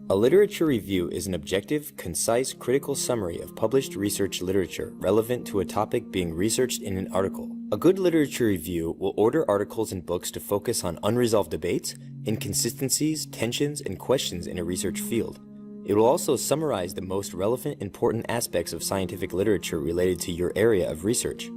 A literature review is an objective, concise, critical summary of published research literature relevant to a topic being researched in an article. A good literature review will order articles and books to focus on unresolved debates, inconsistencies, tensions, and questions in a research field. It will also summarize the most relevant, important aspects of scientific literature related to your area of research,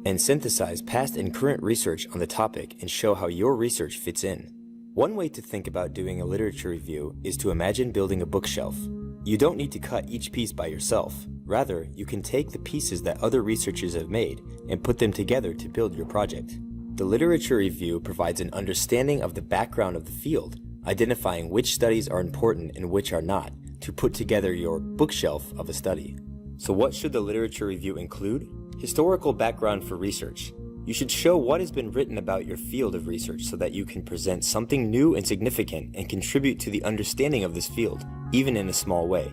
and synthesize past and current research on the topic and show how your research fits in. One way to think about doing a literature review is to imagine building a bookshelf. You don't need to cut each piece by yourself. Rather, you can take the pieces that other researchers have made and put them together to build your project. The literature review provides an understanding of the background of the field, identifying which studies are important and which are not, to put together your bookshelf of a study. So what should the literature review include? Historical background for research. You should show what has been written about your field of research so that you can present something new and significant and contribute to the understanding of this field, even in a small way.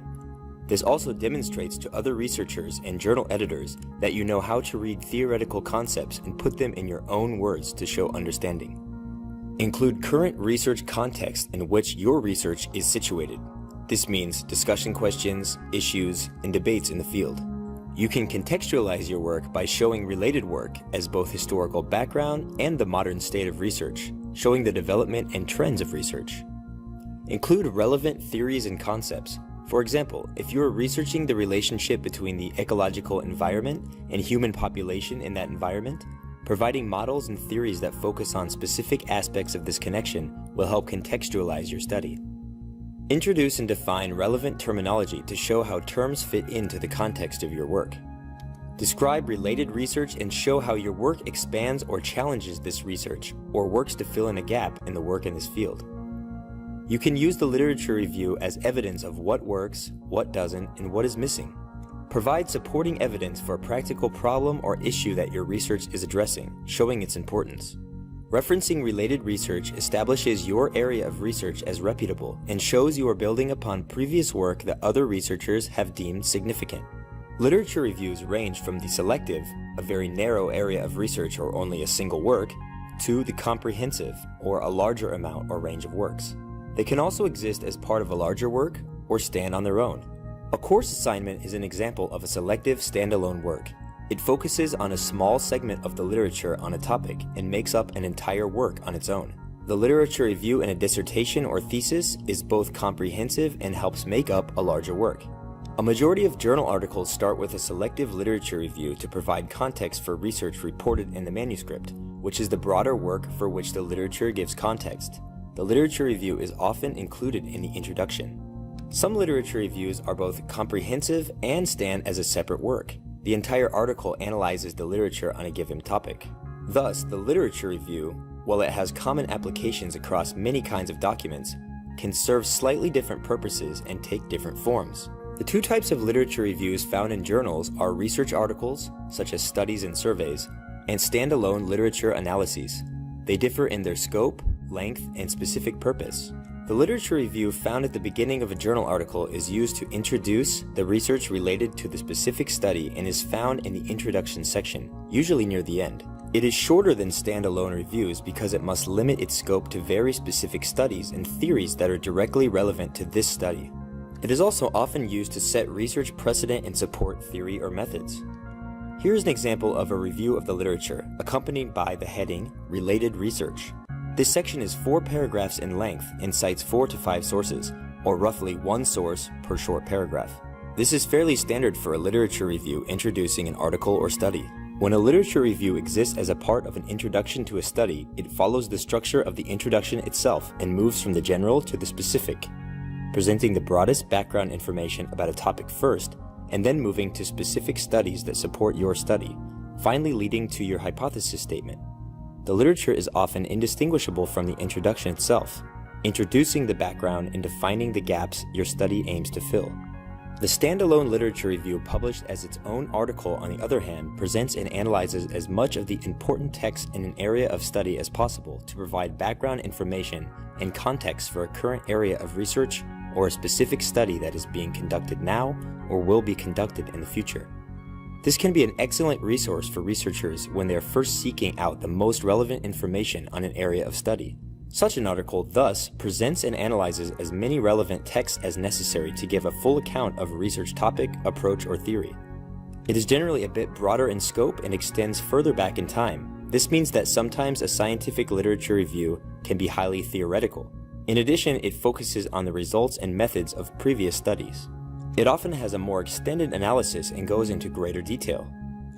This also demonstrates to other researchers and journal editors that you know how to read theoretical concepts and put them in your own words to show understanding. Include current research context in which your research is situated. This means discussion questions, issues, and debates in the field. You can contextualize your work by showing related work as both historical background and the modern state of research, showing the development and trends of research. Include relevant theories and concepts. For example, if you are researching the relationship between the ecological environment and human population in that environment, providing models and theories that focus on specific aspects of this connection will help contextualize your study. Introduce and define relevant terminology to show how terms fit into the context of your work. Describe related research and show how your work expands or challenges this research, or works to fill in a gap in the work in this field. You can use the literature review as evidence of what works, what doesn't, and what is missing. Provide supporting evidence for a practical problem or issue that your research is addressing, showing its importance. Referencing related research establishes your area of research as reputable and shows you are building upon previous work that other researchers have deemed significant. Literature reviews range from the selective, a very narrow area of research or only a single work, to the comprehensive, or a larger amount or range of works. They can also exist as part of a larger work or stand on their own. A course assignment is an example of a selective standalone work. It focuses on a small segment of the literature on a topic and makes up an entire work on its own. The literature review in a dissertation or thesis is both comprehensive and helps make up a larger work. A majority of journal articles start with a selective literature review to provide context for research reported in the manuscript, which is the broader work for which the literature gives context. The literature review is often included in the introduction. Some literature reviews are both comprehensive and stand as a separate work. The entire article analyzes the literature on a given topic. Thus, the literature review, while it has common applications across many kinds of documents, can serve slightly different purposes and take different forms. The two types of literature reviews found in journals are research articles, such as studies and surveys, and standalone literature analyses. They differ in their scope, length, and specific purpose. The literature review found at the beginning of a journal article is used to introduce the research related to the specific study and is found in the introduction section, usually near the end. It is shorter than standalone reviews because it must limit its scope to very specific studies and theories that are directly relevant to this study. It is also often used to set research precedent and support theory or methods. Here is an example of a review of the literature, accompanied by the heading, Related Research. This section is 4 paragraphs in length and cites 4 to 5 sources, or roughly 1 source per short paragraph. This is fairly standard for a literature review introducing an article or study. When a literature review exists as a part of an introduction to a study, it follows the structure of the introduction itself and moves from the general to the specific, presenting the broadest background information about a topic first, and then moving to specific studies that support your study, finally leading to your hypothesis statement. The literature is often indistinguishable from the introduction itself, introducing the background and defining the gaps your study aims to fill. The standalone literature review published as its own article, on the other hand, presents and analyzes as much of the important text in an area of study as possible to provide background information and context for a current area of research or a specific study that is being conducted now or will be conducted in the future. This can be an excellent resource for researchers when they are first seeking out the most relevant information on an area of study. Such an article thus presents and analyzes as many relevant texts as necessary to give a full account of a research topic, approach, or theory. It is generally a bit broader in scope and extends further back in time. This means that sometimes a scientific literature review can be highly theoretical. In addition, it focuses on the results and methods of previous studies. It often has a more extended analysis and goes into greater detail.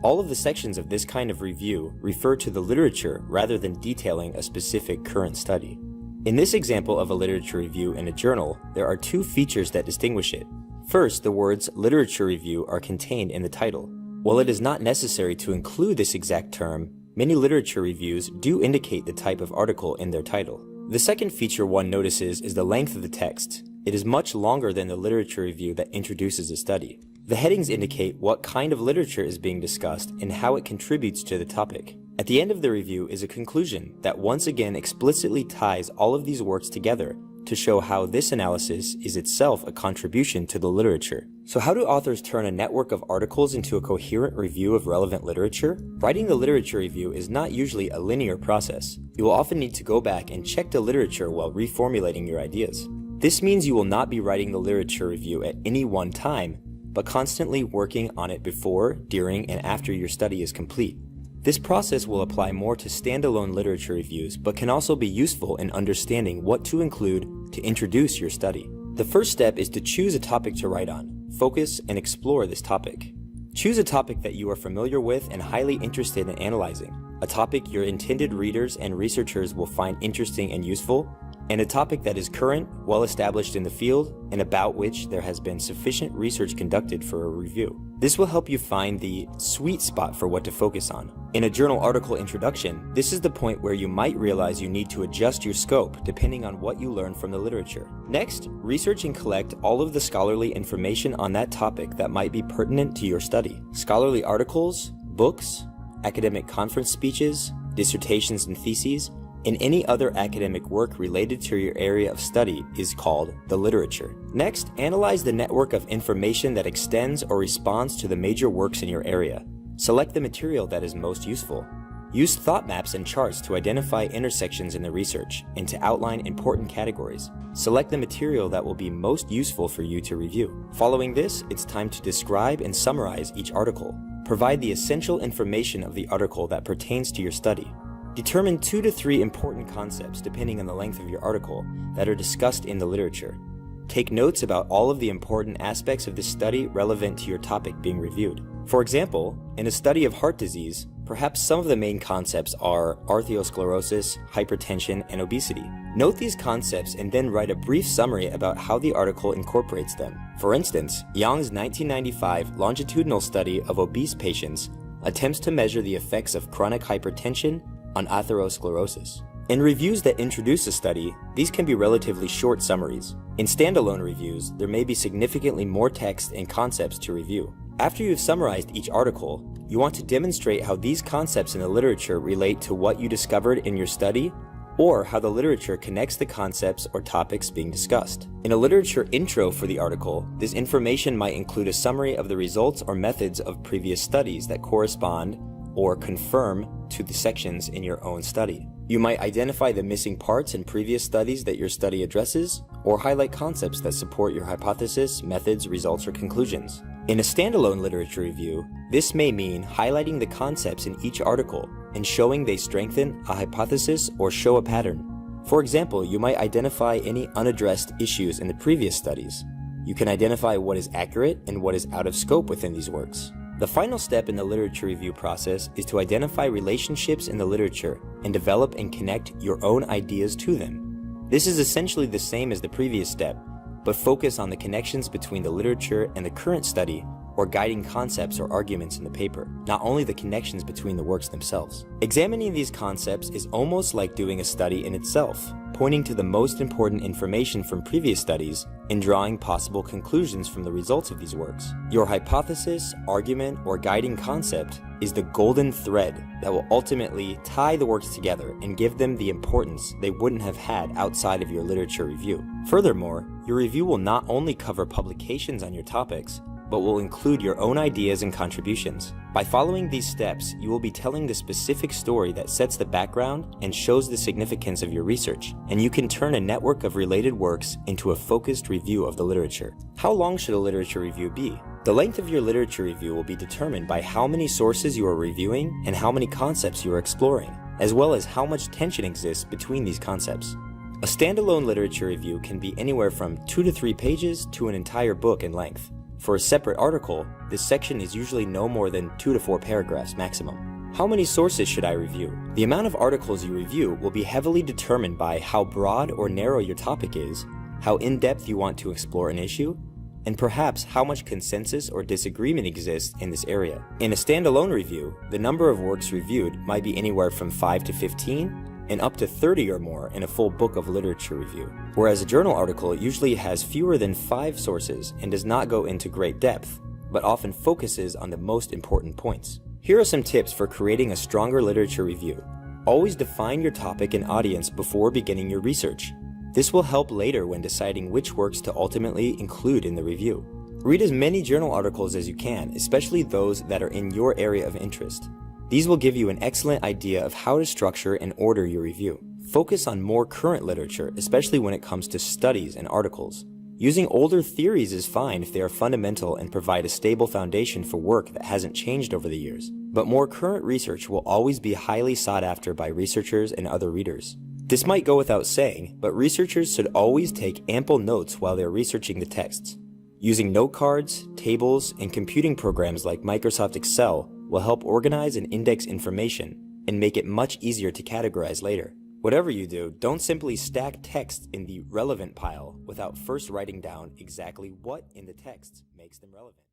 All of the sections of this kind of review refer to the literature rather than detailing a specific current study. In this example of a literature review in a journal, there are two features that distinguish it. First, the words literature review are contained in the title. While it is not necessary to include this exact term, many literature reviews do indicate the type of article in their title. The second feature one notices is the length of the text. It is much longer than the literature review that introduces a study. The headings indicate what kind of literature is being discussed and how it contributes to the topic. At the end of the review is a conclusion that once again explicitly ties all of these works together to show how this analysis is itself a contribution to the literature. So how do authors turn a network of articles into a coherent review of relevant literature? Writing the literature review is not usually a linear process. You will often need to go back and check the literature while reformulating your ideas. This means you will not be writing the literature review at any one time, but constantly working on it before, during, and after your study is complete. This process will apply more to standalone literature reviews, but can also be useful in understanding what to include to introduce your study. The first step is to choose a topic to write on. Focus and explore this topic. Choose a topic that you are familiar with and highly interested in analyzing, a topic your intended readers and researchers will find interesting and useful, and a topic that is current, well established in the field, and about which there has been sufficient research conducted for a review. This will help you find the sweet spot for what to focus on. In a journal article introduction, this is the point where you might realize you need to adjust your scope depending on what you learn from the literature. Next, research and collect all of the scholarly information on that topic that might be pertinent to your study. Scholarly articles, books, academic conference speeches, dissertations and theses, and any other academic work related to your area of study is called the literature. Next, analyze the network of information that extends or responds to the major works in your area. Select the material that is most useful. Use thought maps and charts to identify intersections in the research and to outline important categories. Select the material that will be most useful for you to review. Following this, it's time to describe and summarize each article. Provide the essential information of the article that pertains to your study. Determine 2 to 3 important concepts, depending on the length of your article, that are discussed in the literature. Take notes about all of the important aspects of this study relevant to your topic being reviewed. For example, in a study of heart disease, perhaps some of the main concepts are arteriosclerosis, hypertension, and obesity. Note these concepts and then write a brief summary about how the article incorporates them. For instance, Yang's 1995 longitudinal study of obese patients attempts to measure the effects of chronic hypertension on atherosclerosis. In reviews that introduce a study, these can be relatively short summaries. In standalone reviews, there may be significantly more text and concepts to review. After you've summarized each article, you want to demonstrate how these concepts in the literature relate to what you discovered in your study, or how the literature connects the concepts or topics being discussed. In a literature intro for the article, this information might include a summary of the results or methods of previous studies that correspond or confirm to the sections in your own study. You might identify the missing parts in previous studies that your study addresses, or highlight concepts that support your hypothesis, methods, results, or conclusions. In a standalone literature review, this may mean highlighting the concepts in each article and showing they strengthen a hypothesis or show a pattern. For example, you might identify any unaddressed issues in the previous studies. You can identify what is accurate and what is out of scope within these works. The final step in the literature review process is to identify relationships in the literature and develop and connect your own ideas to them. This is essentially the same as the previous step, but focus on the connections between the literature and the current study or guiding concepts or arguments in the paper, not only the connections between the works themselves. Examining these concepts is almost like doing a study in itself, pointing to the most important information from previous studies and drawing possible conclusions from the results of these works. Your hypothesis, argument, or guiding concept is the golden thread that will ultimately tie the works together and give them the importance they wouldn't have had outside of your literature review. Furthermore, your review will not only cover publications on your topics, but will include your own ideas and contributions. By following these steps, you will be telling the specific story that sets the background and shows the significance of your research, and you can turn a network of related works into a focused review of the literature. How long should a literature review be? The length of your literature review will be determined by how many sources you are reviewing and how many concepts you are exploring, as well as how much tension exists between these concepts. A standalone literature review can be anywhere from 2 to 3 pages to an entire book in length. For a separate article, this section is usually no more than 2 to 4 paragraphs maximum. How many sources should I review? The amount of articles you review will be heavily determined by how broad or narrow your topic is, how in-depth you want to explore an issue, and perhaps how much consensus or disagreement exists in this area. In a standalone review, the number of works reviewed might be anywhere from 5 to 15, and up to 30 or more in a full book of literature review. Whereas a journal article usually has fewer than 5 sources and does not go into great depth, but often focuses on the most important points. Here are some tips for creating a stronger literature review. Always define your topic and audience before beginning your research. This will help later when deciding which works to ultimately include in the review. Read as many journal articles as you can, especially those that are in your area of interest. These will give you an excellent idea of how to structure and order your review. Focus on more current literature, especially when it comes to studies and articles. Using older theories is fine if they are fundamental and provide a stable foundation for work that hasn't changed over the years. But more current research will always be highly sought after by researchers and other readers. This might go without saying, but researchers should always take ample notes while they're researching the texts. Using note cards, tables, and computing programs like Microsoft Excel will help organize and index information and make it much easier to categorize later. Whatever you do, don't simply stack text in the relevant pile without first writing down exactly what in the text makes them relevant.